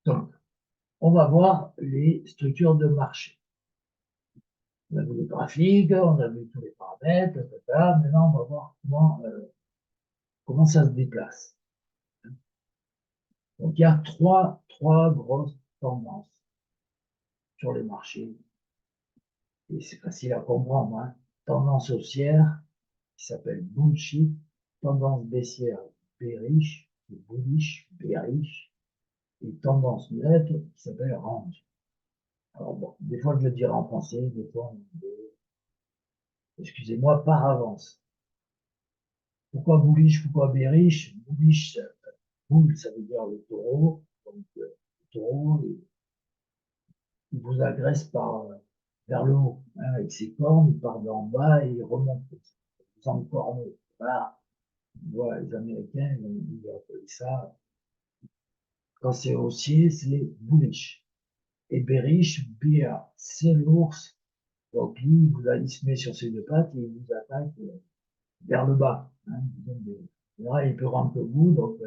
Donc, on va voir les structures de marché. On a vu les graphiques, on a vu tous les paramètres, etc. Maintenant, on va voir comment ça se déplace. Donc, il y a trois grosses tendances sur les marchés. Et c'est facile à comprendre. Hein. Tendance haussière, qui s'appelle bullshit. Tendance baissière, bearish, bullish, bearish. Et tendance neutre, qui s'appelle range. Alors bon, des fois je le dirai en français, des fois excusez-moi par avance. Pourquoi bullish, pourquoi bearish? Bullish, bull, ça veut dire le taureau. Donc, le taureau, il vous agresse vers le haut. Hein, avec ses cornes, il part d'en bas et il remonte. Vous encornez. Voilà. Voilà, les Américains, ils appellent ça. Quand c'est haussier, c'est bullish. Et bearish, bear, c'est l'ours. Donc lui, il se met sur ses deux pattes et il vous attaque vers le bas. Hein. Là, il peut rentrer au bout, donc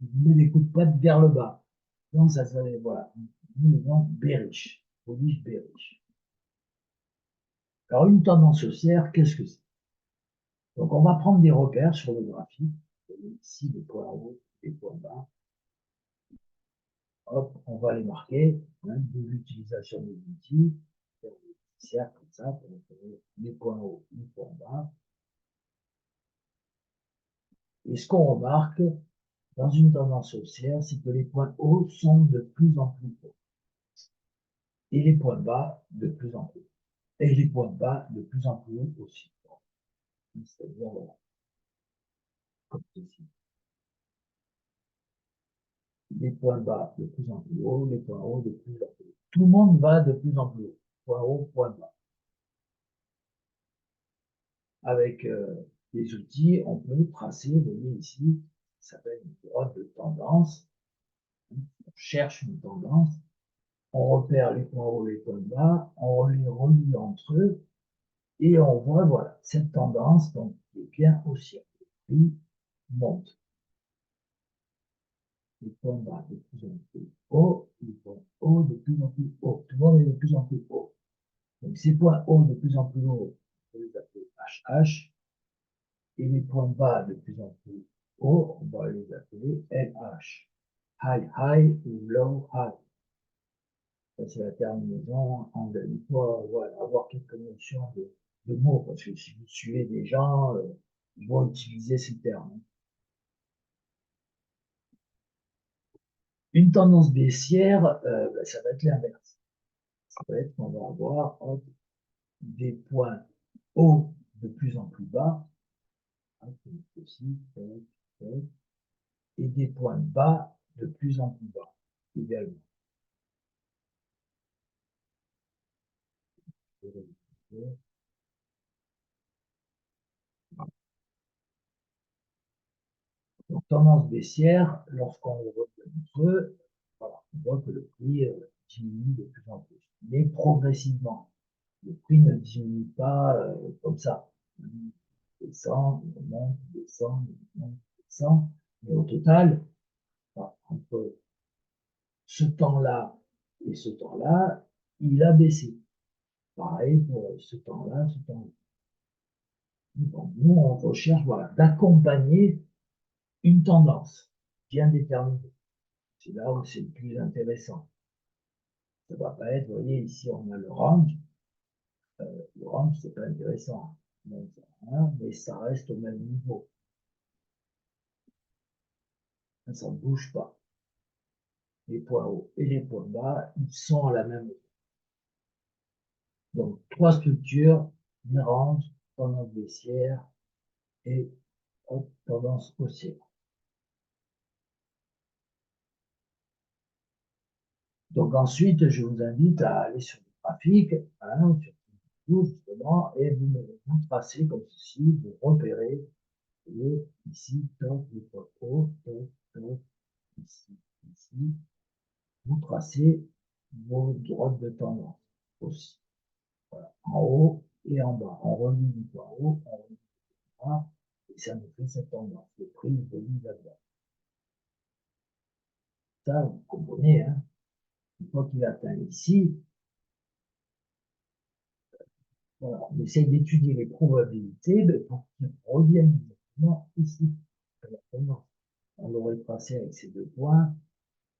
il vous met des coups de patte vers le bas. Donc ça serait, voilà, nous disons bearish, bullish, bearish. Alors une tendance haussière, qu'est-ce que c'est? Donc on va prendre des repères sur le graphique. Ici, des points hauts, des points bas. Hop, on va les marquer, hein, de l'utilisation des outils, faire des cercles comme ça, pour trouver les points hauts, les points bas. Et ce qu'on remarque dans une tendance haussière, c'est que les points hauts sont de plus en plus hauts. Et les points bas de plus en plus hauts. Et les points bas de plus en plus hauts aussi. C'est-à-dire, voilà, comme ceci. Les points bas de plus en plus hauts, les points hauts de plus en plus hauts. Tout le monde va de plus en plus haut. Point haut, point bas. Avec des outils, on peut tracer, vous voyez ici, ça s'appelle une droite de tendance. On cherche une tendance, on repère les points hauts, les points bas, on les relie entre eux, et on voit, voilà, cette tendance, donc, qui est bien haussière. Le prix monte. Les points bas de plus en plus haut, les points hauts de plus en plus haut. Tout le monde est de plus en plus haut. Donc, ces points hauts de plus en plus hauts, on peut les appeler HH, et les points bas de plus en plus hauts, on va les appeler LH. High, high ou low, high. Ça, c'est la terminaison anglaise. Il faut voilà, avoir quelques notions de mots, parce que si vous suivez des gens, ils vont utiliser ces termes. Une tendance baissière, ben, ça va être l'inverse. Ça va être qu'on va avoir hop, des points hauts de plus en plus bas, hein, aussi, et des points bas de plus en plus bas, également. Donc, tendance baissière, lorsqu'on le voit entre eux, voilà, on voit que le prix diminue de plus en plus, mais progressivement. Le prix ne diminue pas comme ça. Il descend, il monte, il descend, il monte, il descend, mais au total, entre ce temps-là et ce temps-là, il a baissé. Pareil pour ce temps-là, ce temps-là. Donc, nous, on recherche voilà, d'accompagner une tendance bien déterminée. C'est là où c'est le plus intéressant. Ça ne va pas être, vous voyez, ici on a le range. Le range, c'est pas intéressant. Donc, mais ça reste au même niveau. Ça ne bouge pas. Les points hauts et les points bas, ils sont à la même hauteur. Donc, trois structures, une range, tendance baissière et tendance haussière. Donc ensuite, je vous invite à aller sur le graphique, hein, sur tout justement, et vous tracez comme ceci, vous repérez, et ici, donc, les points hauts, donc, ici, ici, vous tracez vos droites de tendance aussi. Voilà, en haut et en bas. On relie du point haut, on relie du point bas, et ça nous fait cette tendance. Le prix évolue là-dedans. Ça, vous comprenez, hein. Une fois qu'il atteint ici, voilà, on essaie d'étudier les probabilités pour qu'il revienne exactement ici. On l'aurait tracé avec ces 2 points,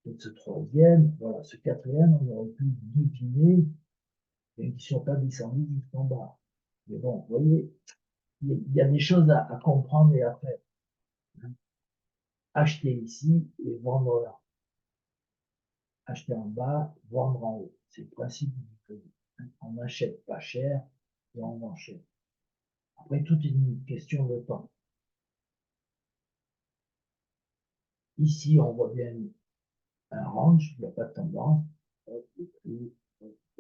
et ce troisième, voilà, ce quatrième, on aurait pu deviner, et qui ne sont pas descendus jusqu'en bas. Mais bon, vous voyez, il y a des choses à comprendre et à faire. Acheter ici et vendre là. Acheter en bas, vendre en haut. C'est le principe du crédit. On n'achète pas cher et on vend cher. Après, tout est une question de temps. Ici, on voit bien un range, il n'y a pas de tendance. Le prix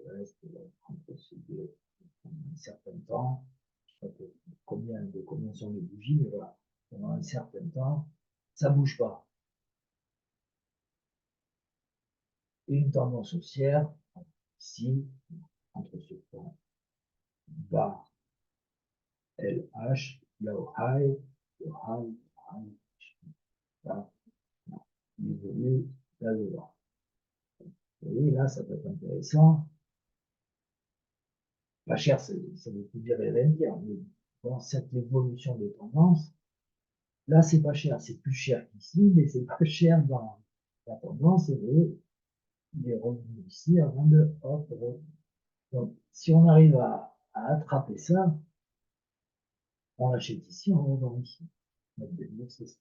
reste entre ces deux pendant un certain temps. Je ne sais pas combien sont les bougies, mais voilà. Pendant un certain temps, ça ne bouge pas. Et une tendance haussière, ici, entre ce point bas LH, low high, là, évolue là-dedans. Vous voyez, là, ça peut être intéressant. Pas cher, ça veut tout dire et rien dire, mais dans cette évolution des tendances, là, c'est pas cher. C'est plus cher qu'ici, mais c'est pas cher dans la tendance et il est revenu ici avant de hop, revenir. Donc, si on arrive à attraper ça, on l'achète ici, on revend ici. C'est ça.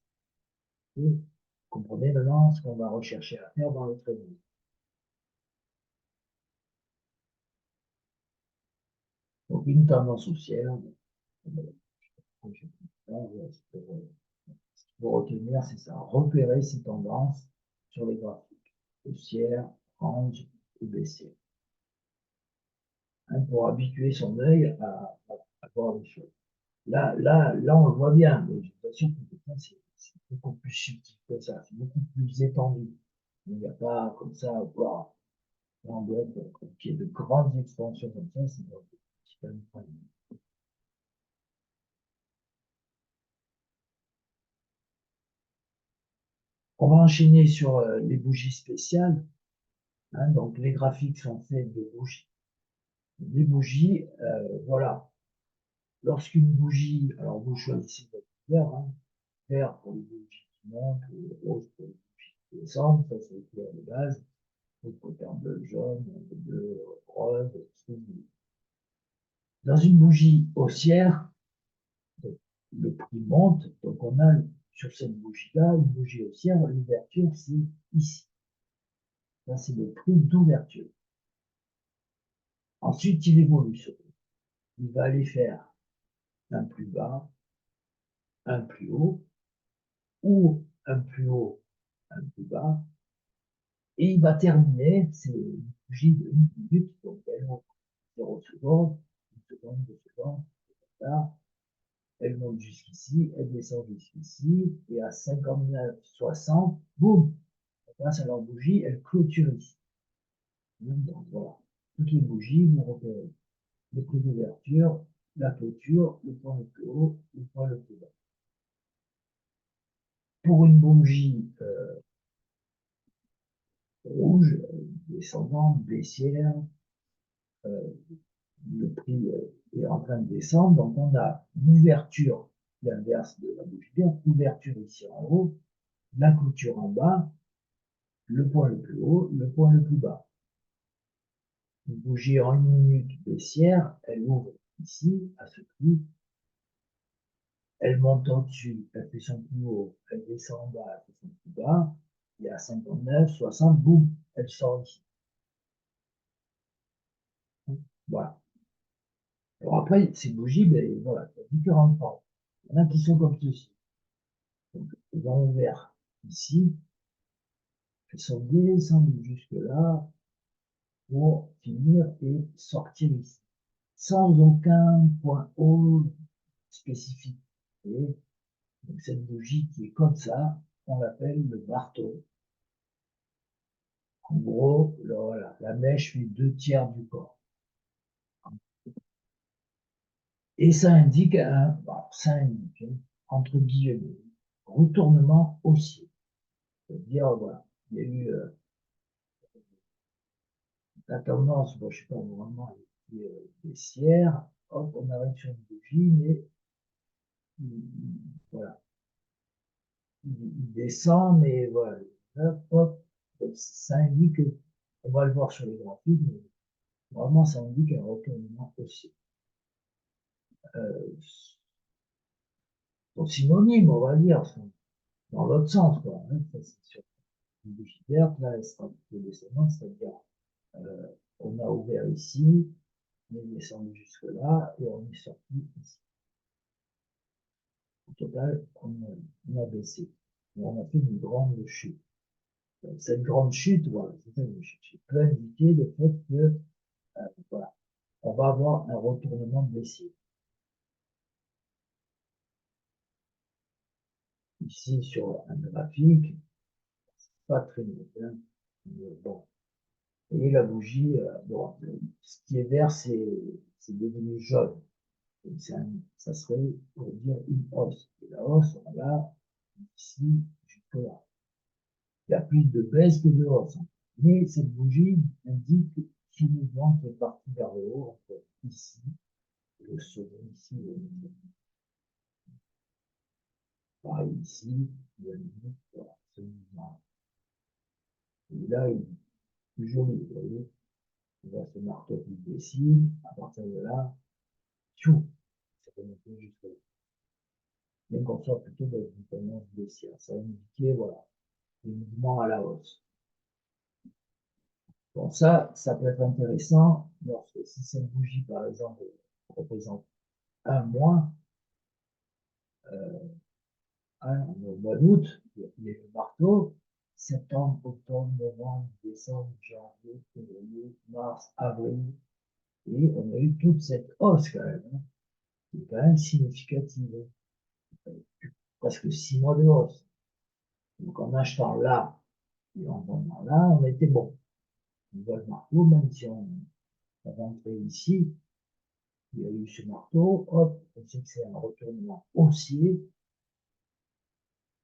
Vous comprenez maintenant ce qu'on va rechercher à faire dans le trading. Donc, une tendance haussière, ce qu'il faut retenir, c'est ça, repérer ces tendances sur les graphiques, haussière, range et baissière, hein, pour habituer son œil à voir les choses. Là, on le voit bien, mais j'ai l'impression que c'est beaucoup plus subtil que ça, c'est beaucoup plus étendu. Il n'y a pas comme ça, voir, on doit être, qu'il y ait de grandes expansions comme ça, c'est pas une problème. On va enchaîner sur les bougies spéciales. Hein, donc, les graphiques sont faits de bougies. Les bougies, voilà. Lorsqu'une bougie, alors vous choisissez votre couleur, hein, vert pour les bougies qui montent, rose pour les bougies qui descendent, ça c'est les couleurs de base. Vous pouvez faire bleu, jaune, bleu, rose, ce que vous voulez. Dans une bougie haussière, le prix monte, donc on a sur cette bougie-là, une bougie haussière, l'ouverture c'est ici. Là c'est le prix d'ouverture. Ensuite, il évolue. Il va aller faire un plus bas, un plus haut, ou un plus haut, un plus bas, et il va terminer, c'est une bougie de 1 minute, donc elle monte 0 secondes, 1 seconde, 2 secondes, là, elle monte jusqu'ici, elle descend jusqu'ici, et à 59, 60, boum, grâce à leur bougie, elle clôture ici. Donc voilà, toutes les bougies, vous repérez le prix d'ouverture, la clôture, le point le plus haut, le point le plus bas. Pour une bougie rouge, descendante, baissière, le prix est en train de descendre, donc on a l'ouverture, l'inverse de la bougie verte, l'ouverture ici en haut, la clôture en bas, le point le plus haut, le point le plus bas. Une bougie en 1 minute baissière, elle ouvre ici, à ce prix, elle monte au-dessus, elle fait son plus haut, elle descend en bas, elle fait son plus bas, et à 59, 60, boum, elle sort ici. Voilà. Alors après, ces bougies, ben, voilà, il y a différentes formes. Il y en a qui sont comme ceci. Donc, elles ont ouvert ici, elles sont descendues jusque-là pour finir et sortir ici, sans aucun point haut spécifique. Et donc, cette bougie qui est comme ça, on l'appelle le marteau. En gros, voilà, la mèche fait 2 tiers du corps. Et ça indique entre guillemets, retournement haussier. C'est-à-dire, voilà, il y a eu la tendance, bon, je sais pas vraiment, baissière, hop, on arrive sur une bougie, mais voilà, il descend, mais voilà, hop, hop, ça indique, on va le voir sur les graphiques, mais vraiment, ça indique un retournement aussi. Sont synonymes, on va dire, dans l'autre sens, quoi. Hein, ça, c'est sur une bougie verte, là, elle sera plutôt descendante, c'est-à-dire, on a ouvert ici, on est descendu jusque là, et on est sorti ici. Au total, on a baissé. Et on a fait une grande chute. Cette grande chute, voilà, c'est ça une chute. J'ai pu indiquer le fait que, voilà, on va avoir un retournement baissier. Ici, sur un graphique, c'est pas très net, hein, mais bon. Et la bougie, bon, ce qui est vert, c'est devenu jaune. Ça serait pour dire une hausse. Et la hausse, on l'a ici jusque là. Il y a plus de baisse que de hausse. Mais cette bougie indique ce mouvement qui est parti vers le haut, entre ici, le sommet ici, pareil ici, il y a voilà, ce mouvement. Et là, il est toujours, vous voyez, on voit ce marteau qui dessine, à partir de là, tchou, ça peut monter jusque là. Même qu'on soit plutôt dans une tendance baissière. Ça va indiquer, voilà, des mouvements à la hausse. Bon, ça peut être intéressant lorsque, si cette bougie, par exemple, représente un mois, au mois d'août, il y a le marteau, septembre, octobre, novembre, décembre, janvier, février, mars, avril, et on a eu toute cette hausse quand même, hein, qui est quand même significative, presque 6 mois de hausse. Donc en achetant là et en vendant là, on était bon. On voit le marteau, même si on rentrait ici, il y a eu ce marteau, hop, on sait que c'est un retournement haussier,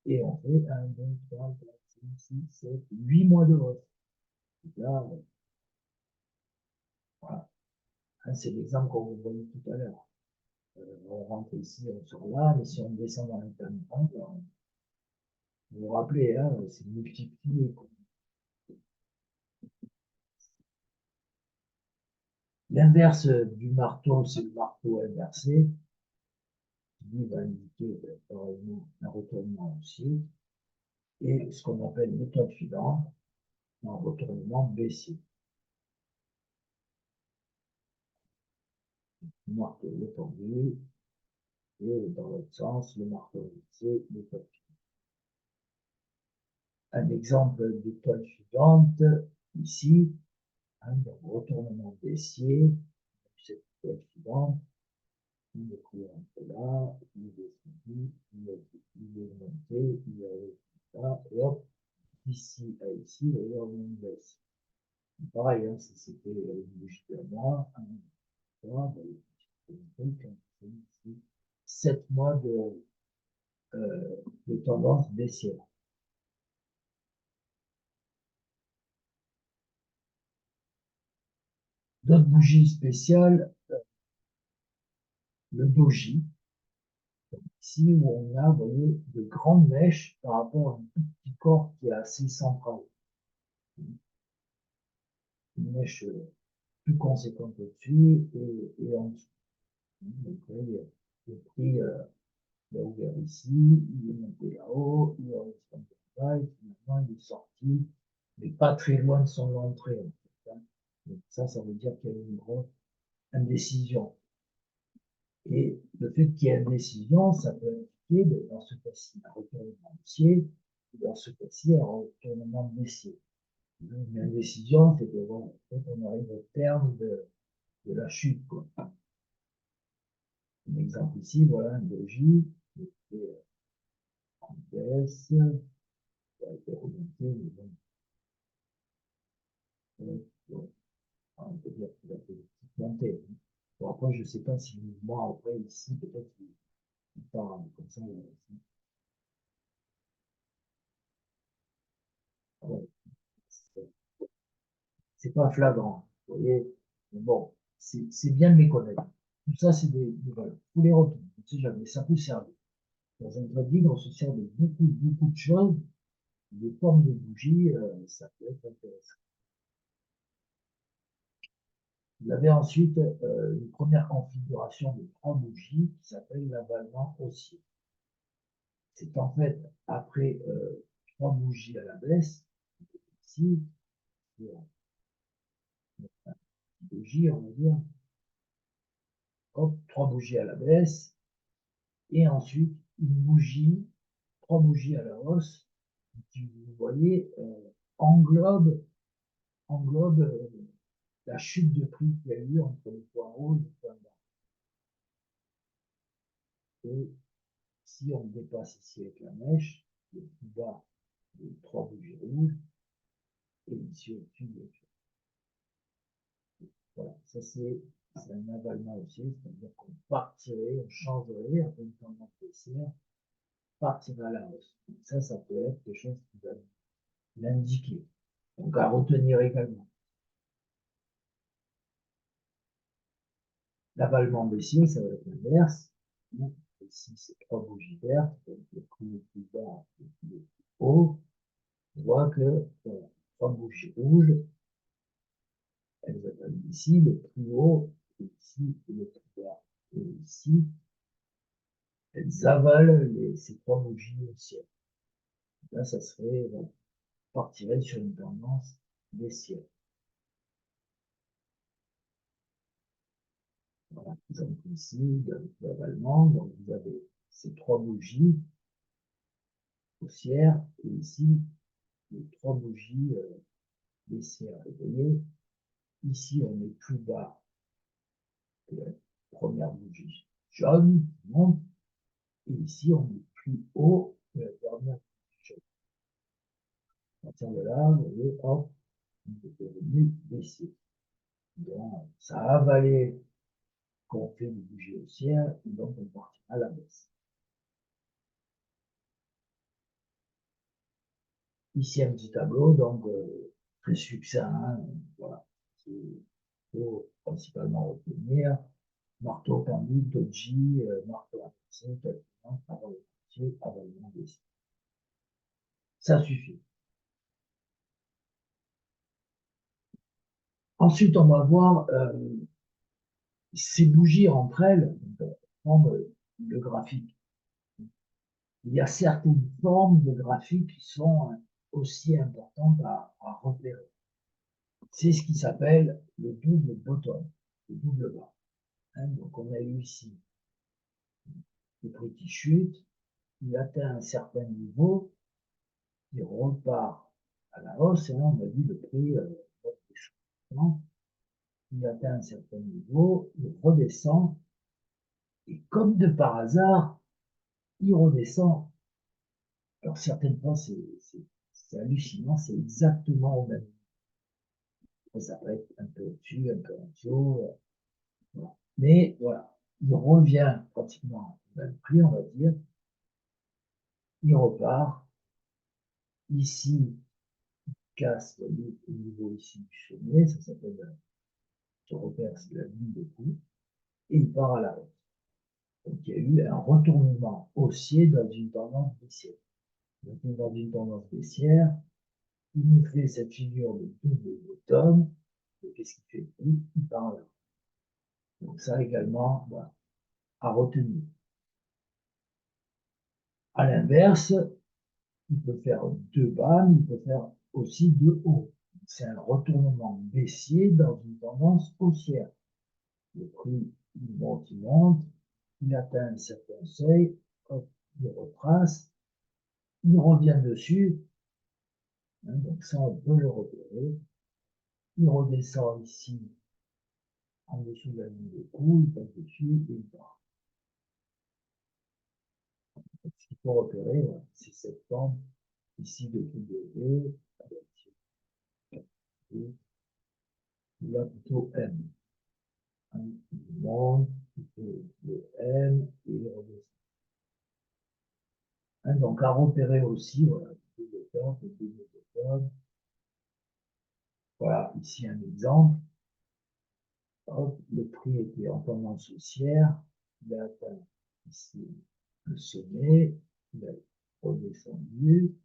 et on fait 1, 2, 3, 4, 5, 6, 7, 8 mois de hausse. Donc là, voilà. Hein, c'est l'exemple qu'on vous voyait tout à l'heure. On rentre ici, on sort là, mais si on descend dans l'intermittent, vous vous rappelez, hein, c'est multiplié. L'inverse du marteau, c'est le marteau inversé, qui va indiquer un retournement aussi, et ce qu'on appelle l'étoile filante, un retournement baissier. Le marteau étendu, et dans l'autre sens, le marteau inversé, l'étoile filante. Un exemple d'étoile filante, ici, un retournement baissier, cette étoile filante, il est rentré là, il est descendu, il est monté, il est là, et hop, ici à ici, et là, on baisse. Pareil, hein, si c'était une bougie à moi, un mois, ben, 7 mois de tendance baissière. D'autres bougies spéciales, le doji, ici où on a, vous voyez, de grandes mèches par rapport à un tout petit corps qui est assez central. Une mèche plus conséquente au-dessus et en dessous. Donc, le prix, il a ouvert ici, il est monté là-haut, il est resté là, et finalement il est sorti, mais pas très loin de son entrée en fait. Hein. Donc ça veut dire qu'il y a une grosse indécision. Et le fait qu'il y ait indécision, ça peut indiquer, dans ce cas-ci, un retournement haussier, dans ce cas-ci, un retournement baissier. Une indécision, c'est que voilà, en fait, on arrive au terme de la chute, quoi. Un exemple ici, voilà, un doji, qui était en baisse, qui a été remonté, mais bon, on peut dire qu'il a fait une petite montée. Hein. Bon, après, je ne sais pas si le mouvement après, ici, peut-être qu'il part comme ça. Ouais. c'est pas flagrant. Vous voyez, mais bon, c'est bien de les connaître. Tout ça, c'est des valeurs. Faut les retenir. On sait jamais, ça peut servir. Dans un trading, on se sert de beaucoup de choses. Des formes de bougies, ça peut être intéressant. Vous avez ensuite une première configuration de 3 bougies qui s'appelle l'avalement haussier. C'est en fait après 3 bougies à la baisse, ici, bougie, on va dire, hop, 3 bougies à la baisse, et ensuite une bougie, 3 bougies à la hausse, qui, vous voyez, englobe la chute de prix qu'il y a eu entre le point haut et le point bas. Et si on dépasse ici avec la mèche, le plus bas des 3 bougies rouges, et ici au-dessus de l'autre. Voilà, ça c'est un avalement aussi, c'est-à-dire qu'on partirait, on changerait après une tendance baissière, partirait à la hausse. Ça peut être quelque chose qui va l'indiquer. Donc à retenir également. L'avalement baissier, ça va être l'inverse. Ici, c'est 3 bougies vertes, donc le prix le plus bas et le plus haut. On voit que 3 bougies rouges, elles atteignent ici le plus haut, et ici le plus bas. Et ici, elles avalent ces 3 bougies au ciel. Là, ça serait, on partirait sur une tendance baissière. Voilà, donc ici, l'avalement, donc vous avez ces 3 bougies haussières, et ici, les 3 bougies baissières. Et vous voyez, ici, on est plus bas que la première bougie jaune, monte, et ici, on est plus haut que la dernière bougie jaune. À partir de là, vous voyez, hop, on est devenu baissier. Donc, ça a avalé qu'on fait une bougie haussière, et donc on partira à la baisse. Ici, un petit tableau, donc très succinct, hein, voilà. Il faut principalement retenir marteau, pendule, doji, marteau inversé, calculant, parole entier, avalement baissier. Ça suffit. Ensuite, on va voir ces bougies entre elles, prendre le graphique. Il y a certaines formes de graphiques qui sont aussi importantes à repérer. C'est ce qui s'appelle le double bottom, le double bas. Hein, donc on a eu ici le prix qui chute, il atteint un certain niveau, il repart à la hausse, et là on a dit le prix il atteint un certain niveau, il redescend, et comme de par hasard, il redescend. Alors certaines fois c'est hallucinant, c'est exactement au même niveau. Ça peut être un peu au-dessus, un peu en dessous, voilà. Mais voilà, il revient pratiquement au même prix, on va dire, il repart, ici, il casse le niveau ici du sommet, ça s'appelle, je repère, c'est la ligne de coup, et il part à la hausse. Donc il y a eu un retournement haussier dans une tendance baissière. Donc dans une tendance baissière, il nous fait cette figure de double bottom, et qu'est-ce qu'il fait? Il part là. Donc ça également, voilà, à retenir. À l'inverse, il peut faire 2 bas, mais il peut faire aussi 2 hauts. C'est un retournement baissier dans une tendance haussière. Le prix, il monte, il atteint un certain seuil, hop, il retrace, il revient dessus, hein, donc ça on peut le repérer. Il redescend ici, en dessous de la ligne de coup, il passe dessus et il part. Ce qu'il faut repérer, voilà, c'est cette forme ici de W, là plutôt M. Il monte, il fait le M et il redescend. Hein, donc à repérer aussi, voilà, le double top, le double top. Voilà, ici un exemple. Hop, le prix était en tendance haussière. Il a atteint ici le sommet. Il a redescendu,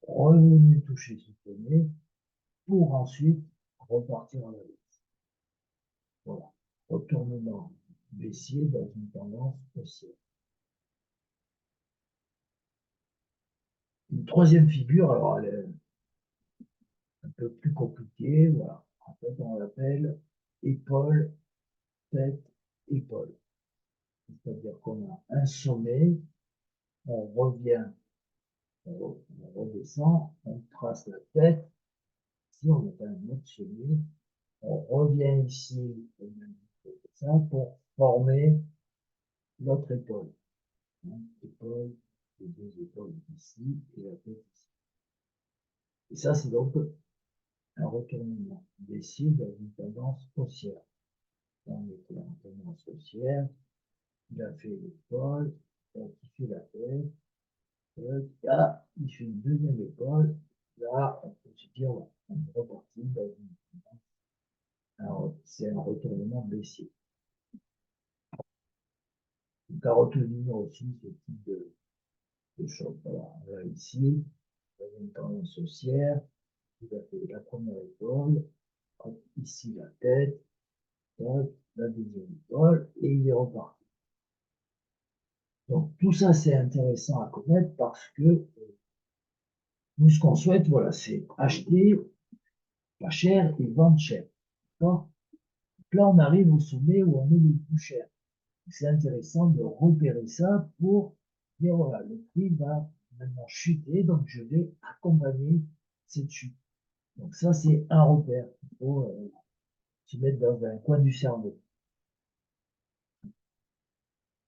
revenu toucher ce sommet pour ensuite repartir à la baisse. Voilà. Retournement baissier dans une tendance haussière. Une troisième figure, alors elle est un peu plus compliquée. Voilà. En fait, on l'appelle épaule, tête, épaule. C'est-à-dire qu'on a un sommet, on revient, on redescend, on trace la tête. Ici, on a un autre sommet. On revient ici, ça, pour former l'autre épaule. Épaule, les deux épaules ici et la tête ici. Et ça, c'est donc un retournement baissier dans une tendance haussière. On était en tendance haussière, il a fait l'épaule, il fait la tête, là, il fait une deuxième épaule, là, on peut se dire, ouais, on est reparti dans une tendance. Alors, c'est un retournement baissier. Donc, à retenir aussi ce type de choses. Voilà, là, ici, on a une tendance haussière, il a fait la première épaule, ici la tête, la deuxième épaule, et il est reparti. Donc tout ça, c'est intéressant à connaître parce que nous, ce qu'on souhaite, voilà, c'est acheter pas cher et vendre cher. D'accord? Donc là, on arrive au sommet où on est le plus cher. C'est intéressant de repérer ça pour dire, voilà, le prix va maintenant chuter, donc je vais accompagner cette chute. Donc ça, c'est un repère. Il faut se mettre dans un coin du cerveau.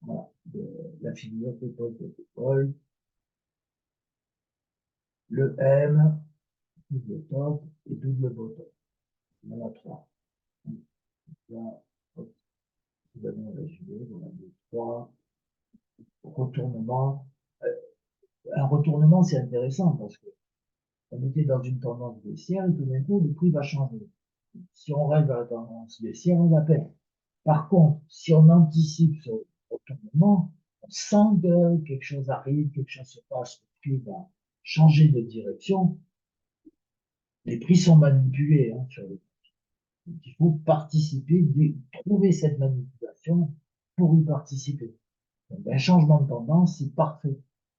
Voilà, la figure épaule de l'épaule, le M, double top et double bottom. Il y en a trois. Là, hop, vous avez un résumé, voilà, deux, trois, retournement. Un retournement, c'est intéressant parce que on était dans une tendance baissière et tout d'un coup, le prix va changer. Si on reste dans la tendance baissière, on va perdre. Par contre, si on anticipe ce retournement, on sent que quelque chose arrive, quelque chose se passe, le prix va changer de direction. Les prix sont manipulés sur le prix. Donc, il faut participer, trouver cette manipulation pour y participer. Donc, un changement de tendance, c'est parfait.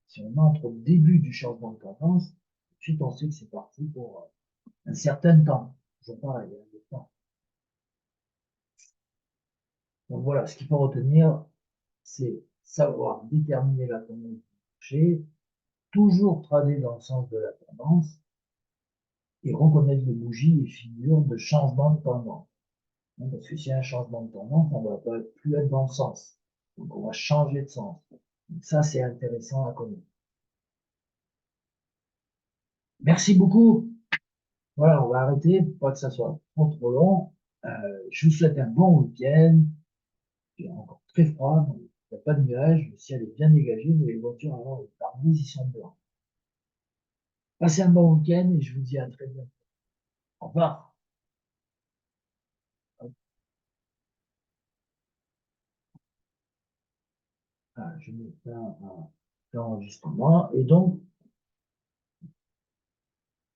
Si on entre au début du changement de tendance, ensuite on sait que c'est parti pour un certain temps. Toujours pareil, le temps. Donc voilà, ce qu'il faut retenir, c'est savoir déterminer la tendance du marché, toujours trader dans le sens de la tendance et reconnaître les bougies et figures de changement de tendance. Parce que s'il y a un changement de tendance, on ne va pas plus être dans le sens. Donc on va changer de sens. Donc ça, c'est intéressant à connaître. Merci beaucoup. Voilà, on va arrêter pour pas que ça soit trop long. Je vous souhaite un bon week-end. Il est encore très froid, donc il n'y a pas de nuages, le ciel est bien dégagé, mais les voitures, alors, les pare-brise, ils sont blancs. Passez un bon week-end et je vous dis à très bientôt. Au revoir. Ah, je mets un enregistrement et donc